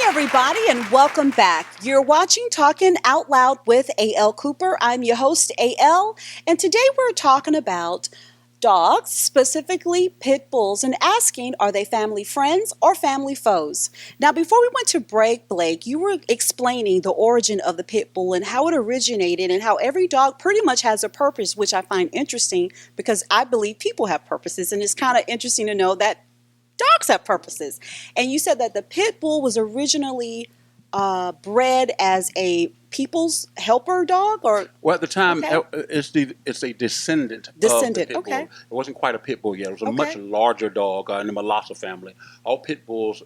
everybody, and welcome back. You're watching Talking Out Loud with A.L. Cooper. I'm your host, A.L., and today we're talking about dogs, specifically pit bulls, and asking, are they family friends or family foes? Now, before we went to break, Blake, you were explaining the origin of the pit bull and how it originated and how every dog pretty much has a purpose, which I find interesting because I believe people have purposes, and it's kind of interesting to know that dogs have purposes. And you said that the pit bull was originally bred as a people's helper dog, or Well, at the time, okay, it's a descendant of the descendant. pit bull. Okay, It wasn't quite a pit bull yet. It was a much okay, larger dog in the Molassa family. All pit bulls,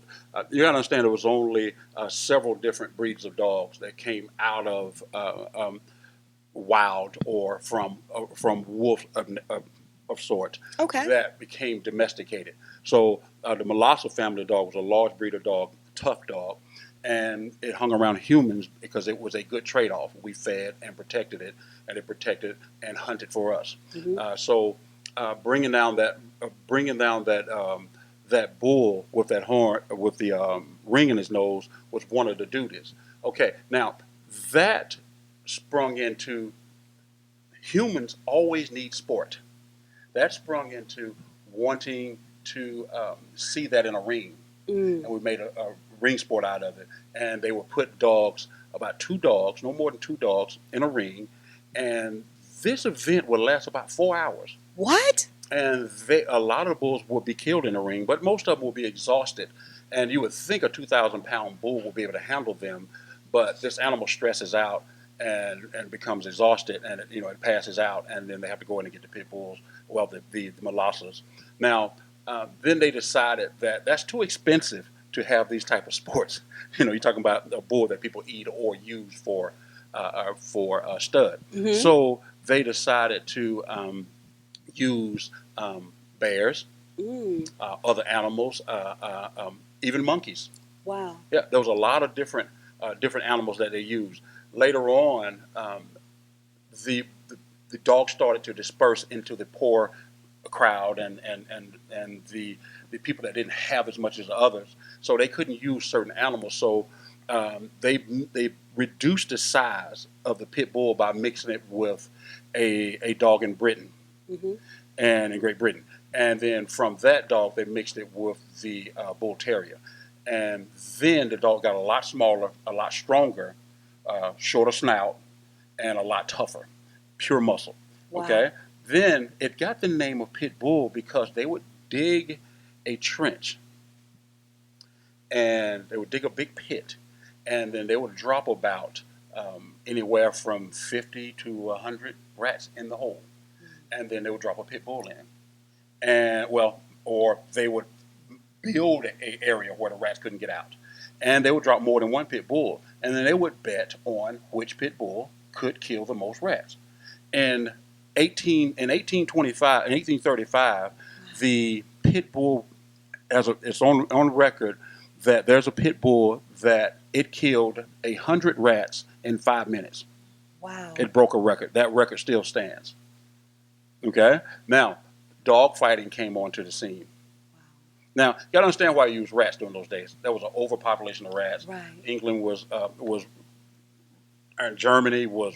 you gotta understand, there was only several different breeds of dogs that came out of wild or from wolf of sorts okay. that became domesticated. So the Molassa family dog was a large breed of dog, tough dog, and it hung around humans because it was a good trade-off. We fed and protected it, and it protected and hunted for us. Hmm. So bringing down that bull with that horn with the ring in his nose was one of the duties. Okay, now that sprung into humans always need sport. That sprung into wanting to see that in a ring, Mm. and we made a ring sport out of it. And they would put dogs, about two dogs, no more than two dogs, in a ring, and this event would last about 4 hours. What? And a lot of the bulls would be killed in the ring, but most of them will be exhausted. And you would think a 2,000-pound bull will be able to handle them, but this animal stresses out and becomes exhausted, and it passes out, and then they have to go in and get the pit bulls, well, the Molassas. Now, then they decided that that's too expensive to have these type of sports. You're talking about a bull that people eat or use for stud. Hmm. So they decided to use bears, Mm. other animals, even monkeys. Wow. Yeah, there was a lot of different animals that they used. Later on, the, the the dogs started to disperse into the poor crowd and the people that didn't have as much as others, so they couldn't use certain animals. So they reduced the size of the pit bull by mixing it with a dog in Britain Hmm. and in Great Britain. And then from that dog, they mixed it with the bull terrier. And then the dog got a lot smaller, a lot stronger, shorter snout, and a lot tougher, pure muscle. Wow. Okay? Then it got the name of pit bull because they would dig a trench and they would dig a big pit, and then they would drop about anywhere from 50 to 100 rats in the hole, and then they would drop a pit bull in. And well, or they would build an area where the rats couldn't get out, and they would drop more than one pit bull, and then they would bet on which pit bull could kill the most rats. And 1835, the pit bull, it's on record that there's a pit bull that it killed 100 rats in 5 minutes. Wow. It broke a record. That record still stands. Okay. Now, dog fighting came onto the scene. Now, you got to understand why you use rats during those days. There was an overpopulation of rats. Right. England and Germany was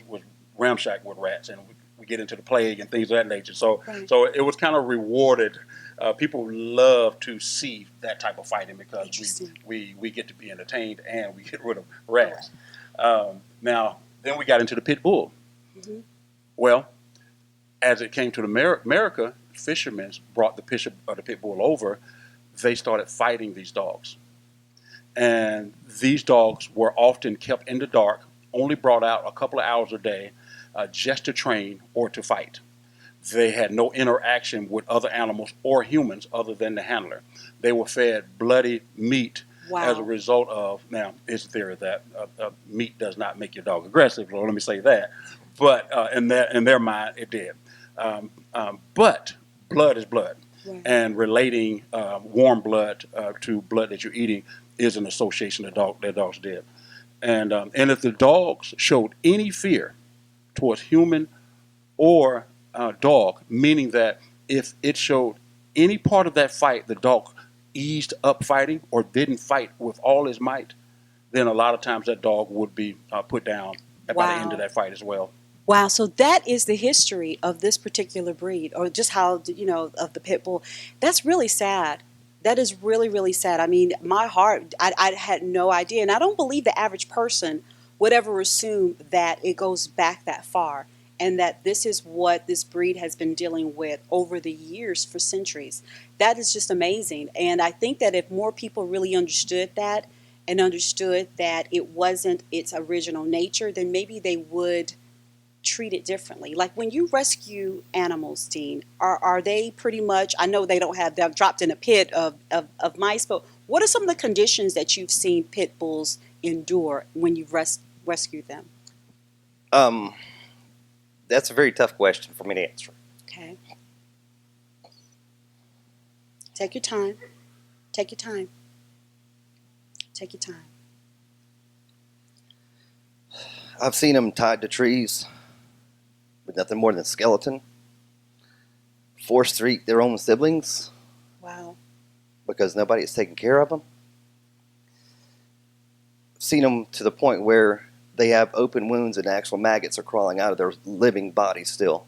ramshacked with rats, and we get into the plague and things of that nature. So, Right. so it was kind of rewarded. People love to see that type of fighting because Interesting. we get to be entertained and we get rid of rats. Now, then we got into the pit bull. Hmm. Well, as it came to America, fishermen brought the pit bull over. They started fighting these dogs. And these dogs were often kept in the dark, only brought out a couple of hours a day just to train or to fight. They had no interaction with other animals or humans other than the handler. They were fed bloody meat as a Wow. result of, now, it's a theory that meat does not make your dog aggressive, so let me say that. But in their mind, it did. But blood is blood. Right. And relating warm blood to blood that you're eating is an association that dogs did. And if the dogs showed any fear towards human or dog, meaning that if it showed any part of that fight, the dog eased up fighting or didn't fight with all his might, then a lot of times that dog would be put down by the end of Wow. that fight as well. Wow, so that is the history of this particular breed, or just how, of the pit bull. That's really sad. That is really, really sad. I mean, my heart, I had no idea. And I don't believe the average person would ever assume that it goes back that far and that this is what this breed has been dealing with over the years for centuries. That is just amazing. And I think that if more people really understood that and understood that it wasn't its original nature, then maybe they would treat it differently. Like when you rescue animals, Dean, are they pretty much, I know they don't have them dropped in a pit of mice, but what are some of the conditions that you've seen pit bulls endure when you've rescued them? Um, that's a very tough question for me to answer. Okay. Take your time. Take your time. Take your time. I've seen them tied to trees with nothing more than a skeleton, forced to eat their own siblings Wow. because nobody is taking care of them. I've seen them to the point where they have open wounds and actual maggots are crawling out of their living bodies still.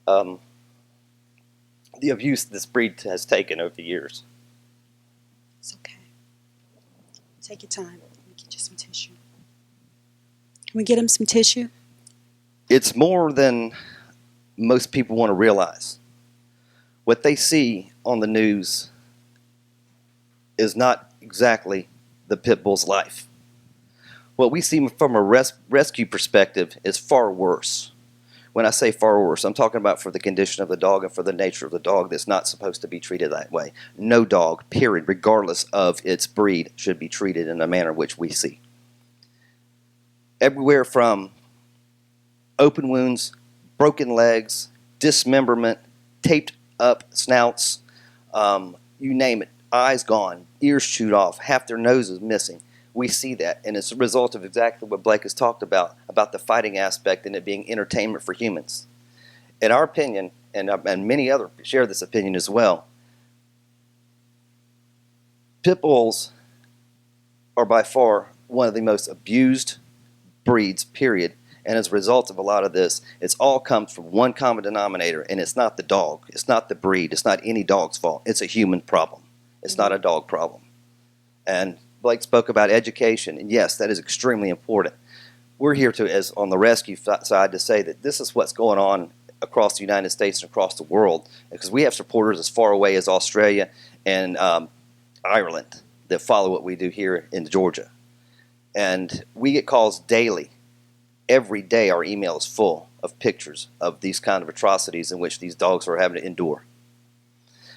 The abuse this breed has taken over the years. It's okay. Take your time. Let me get you some tissue. Can we get him some tissue? It's more than most people want to realize. What they see on the news is not exactly the pit bull's life. What we see from a rescue perspective is far worse. When I say far worse, I'm talking about for the condition of the dog and for the nature of the dog that's not supposed to be treated that way. No dog, period, regardless of its breed, should be treated in the manner which we see. Everywhere from open wounds, broken legs, dismemberment, taped up snouts, you name it, eyes gone, ears chewed off, half their noses missing. We see that, and it's a result of exactly what Blake has talked about the fighting aspect and it being entertainment for humans. In our opinion, and many others share this opinion as well, pit bulls are by far one of the most abused breeds, period. And as a result of a lot of this, it's all comes from one common denominator, and it's not the dog. It's not the breed. It's not any dog's fault. It's a human problem. It's not a dog problem. And Blake spoke about education, and yes, that is extremely important. We're here to, as on the rescue side, to say that this is what's going on across the United States and across the world, because we have supporters as far away as Australia and Ireland that follow what we do here in Georgia. And we get calls daily. Every day our email is full of pictures of these kind of atrocities in which these dogs are having to endure.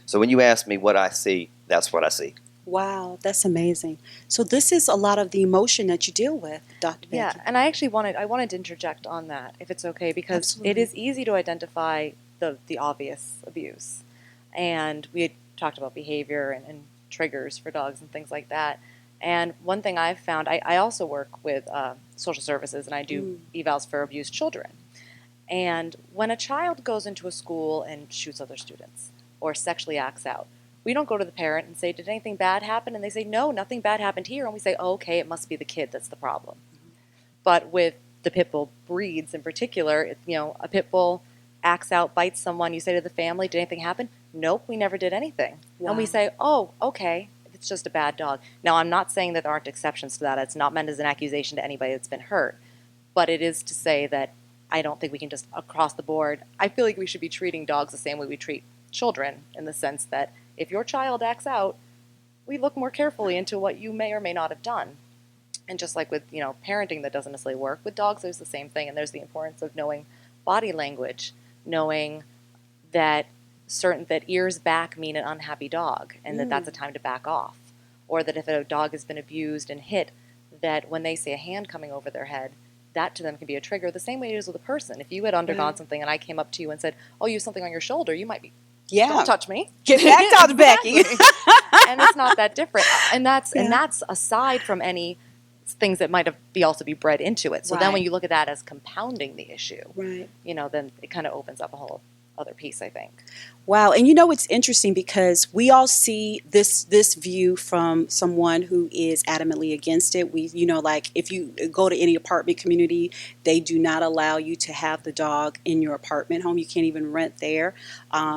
So when you ask me what I see, that's what I see. Wow, that's amazing. So this is a lot of the emotion that you deal with, Dr. Becky. Yeah, and I actually wanted to interject on that, if it's okay, because Absolutely. it is easy to identify the obvious abuse. And we had talked about behavior and triggers for dogs and things like that. And one thing I've found, I also work with social services, and I do evals for abused children. And when a child goes into a school and shoots other students or sexually acts out, we don't go to the parent and say, did anything bad happen? And they say, no, nothing bad happened here. And we say, oh, okay, it must be the kid that's the problem. But with the pit bull breeds in particular, a pit bull acts out, bites someone. You say to the family, did anything happen? Nope, we never did anything. Wow. And we say, oh, okay, it's just a bad dog. Now, I'm not saying that there aren't exceptions to that. It's not meant as an accusation to anybody that's been hurt. But it is to say that I don't think we can just across the board. I feel like we should be treating dogs the same way we treat children, in the sense that if your child acts out, we look more carefully into what you may or may not have done. And just like with parenting that doesn't necessarily work, with dogs there's the same thing. And there's the importance of knowing body language, knowing that ears back mean an unhappy dog, and that's a time to back off. Or that if a dog has been abused and hit, that when they see a hand coming over their head, that to them can be a trigger. The same way it is with a person. If you had undergone something and I came up to you and said, oh, you have something on your shoulder, you might be, don't touch me. Get back, Dr. Becky. And it's not that different. And that's aside from any things that might also be bred into it. So then when you look at that as compounding the issue, Right. then it kind of opens up a whole other piece, I think. Wow, and it's interesting because we all see this view from someone who is adamantly against it. We, like if you go to any apartment community, they do not allow you to have the dog in your apartment home. You can't even rent there.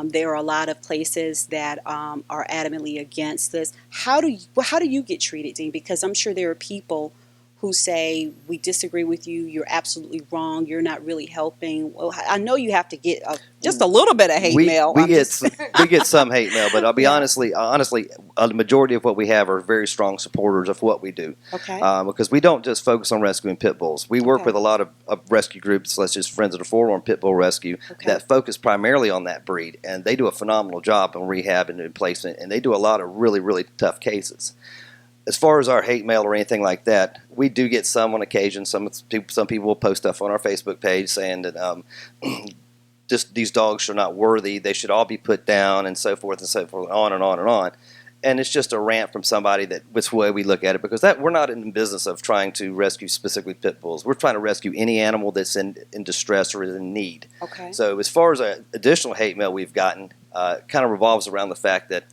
There are a lot of places that are adamantly against this. How do you get treated, Dean? Because I'm sure there are people who say, we disagree with you, you're absolutely wrong, you're not really helping. Well, I know you have to get just a little bit of hate mail. We get some hate mail, but I'll be Yeah. honestly, the majority of what we have are very strong supporters of what we do. Okay. Because we don't just focus on rescuing pit bulls. We work Okay. with a lot of rescue groups, such as Friends of the Forlorn Pit Bull Rescue, Okay. that focus primarily on that breed, and they do a phenomenal job in rehab and in placement, and they do a lot of really, really tough cases. As far as our hate mail or anything like that, we do get some on occasion. Some people will post stuff on our Facebook page saying that just these dogs are not worthy. They should all be put down, and so forth and so forth, on and on and on. And it's just a rant from somebody that's the way we look at it, because we're not in the business of trying to rescue specifically pit bulls. We're trying to rescue any animal that's in distress or is in need. Okay. So as far as additional hate mail we've gotten, kind of revolves around the fact that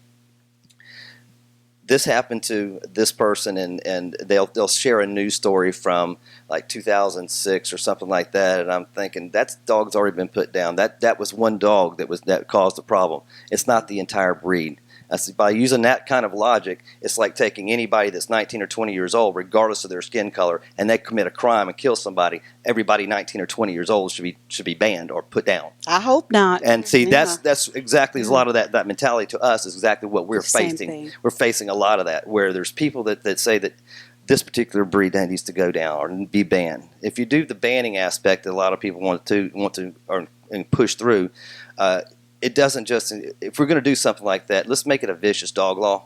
this happened to this person, and they'll share a news story from like 2006 or something like that, and I'm thinking that dog's already been put down. That was one dog that caused the problem. It's not the entire breed. By using that kind of logic, it's like taking anybody that's 19 or 20 years old, regardless of their skin color, and they commit a crime and kill somebody. Everybody 19 or 20 years old should be banned or put down. I hope not. And see, Yeah. that's exactly a lot of that mentality to us is exactly what we're The same facing. thing. We're facing a lot of that, where there's people that say that this particular breed needs to go down or be banned. If you do the banning aspect that a lot of people want to and push through, it doesn't just. If we're going to do something like that, let's make it a vicious dog law,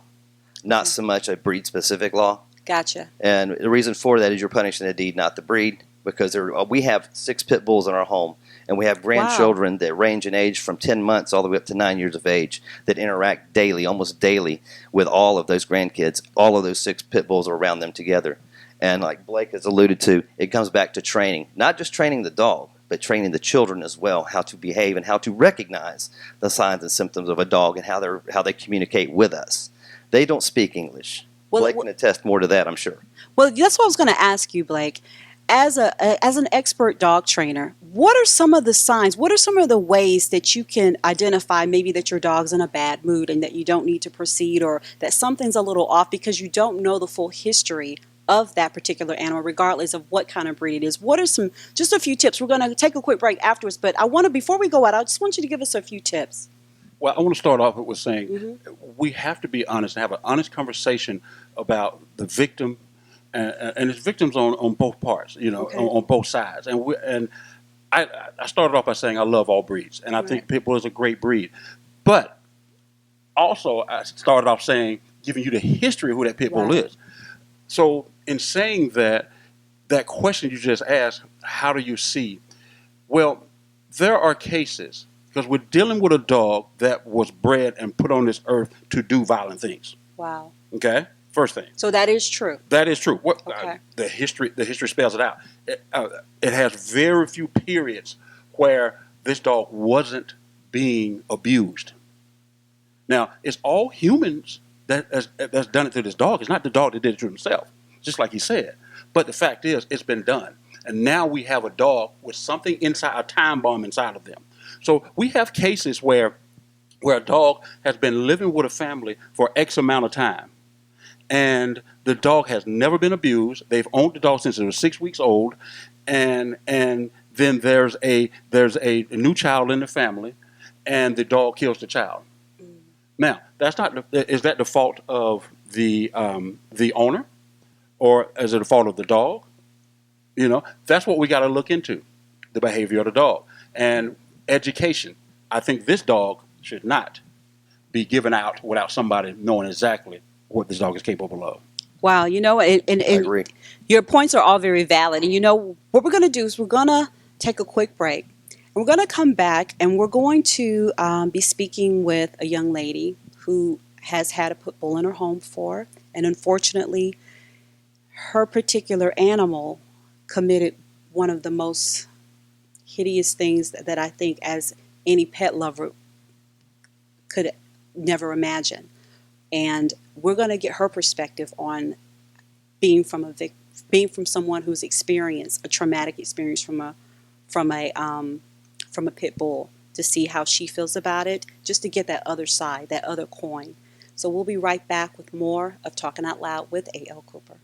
not so much a breed specific law. Gotcha. And the reason for that is you're punishing the deed, not the breed, because we have 6 pit bulls in our home, and we have grandchildren that range in age from 10 months all the way up to 9 years of age that interact daily, almost daily, with all of those grandkids. All of those 6 pit bulls are around them together. And like Blake has alluded to, it comes back to training, not just training the dog, but training the children as well, how to behave and how to recognize the signs and symptoms of a dog and how they communicate with us. They don't speak English. Well, Blake can attest more to that, I'm sure. Well, that's what I was going to ask you, Blake. As an expert dog trainer, what are some of the signs? What are some of the ways that you can identify maybe that your dog's in a bad mood and that you don't need to proceed, or that something's a little off because you don't know the full history of that particular animal, regardless of what kind of breed it is? What are just a few tips? We're going to take a quick break afterwards, but before we go out, I just want you to give us a few tips. Well, I want to start off with saying we have to be honest and have an honest conversation about the victim, and it's victims on both parts, Okay. on both sides. And I started off by saying I love all breeds, and I think pit bull is a great breed. But also, I started off saying, giving you the history of who that pit bull is. So in saying that question you just asked, how do you see? Well, there are cases, because we're dealing with a dog that was bred and put on this earth to do violent things. Wow. Okay? First thing. So that is true. That is true. Okay. The history spells it out. It has very few periods where this dog wasn't being abused. Now, it's all humans that's done it to this dog. It's not the dog that did it to himself, just like he said. But the fact is, it's been done. And now we have a dog with something inside, a time bomb inside of them. So we have cases where a dog has been living with a family for X amount of time, and the dog has never been abused. They've owned the dog since it was 6 weeks old, and then there's a new child in the family, and the dog kills the child. Now, is that the fault of the owner, or is it the fault of the dog? That's what we got to look into, the behavior of the dog. And education. I think this dog should not be given out without somebody knowing exactly what this dog is capable of. Wow, and I agree. your points are all very valid. And what we're going to do is we're going to take a quick break. And we're going to come back, and we're going to be speaking with a young lady who has had a pit bull in her home before. And unfortunately, her particular animal committed one of the most hideous things that I think as any pet lover could never imagine. And we're going to get her perspective on being from someone who's experienced a traumatic experience from a from a pit bull, to see how she feels about it, just to get that other side, that other coin. So we'll be right back with more of Talking Out Loud with A.L. Cooper.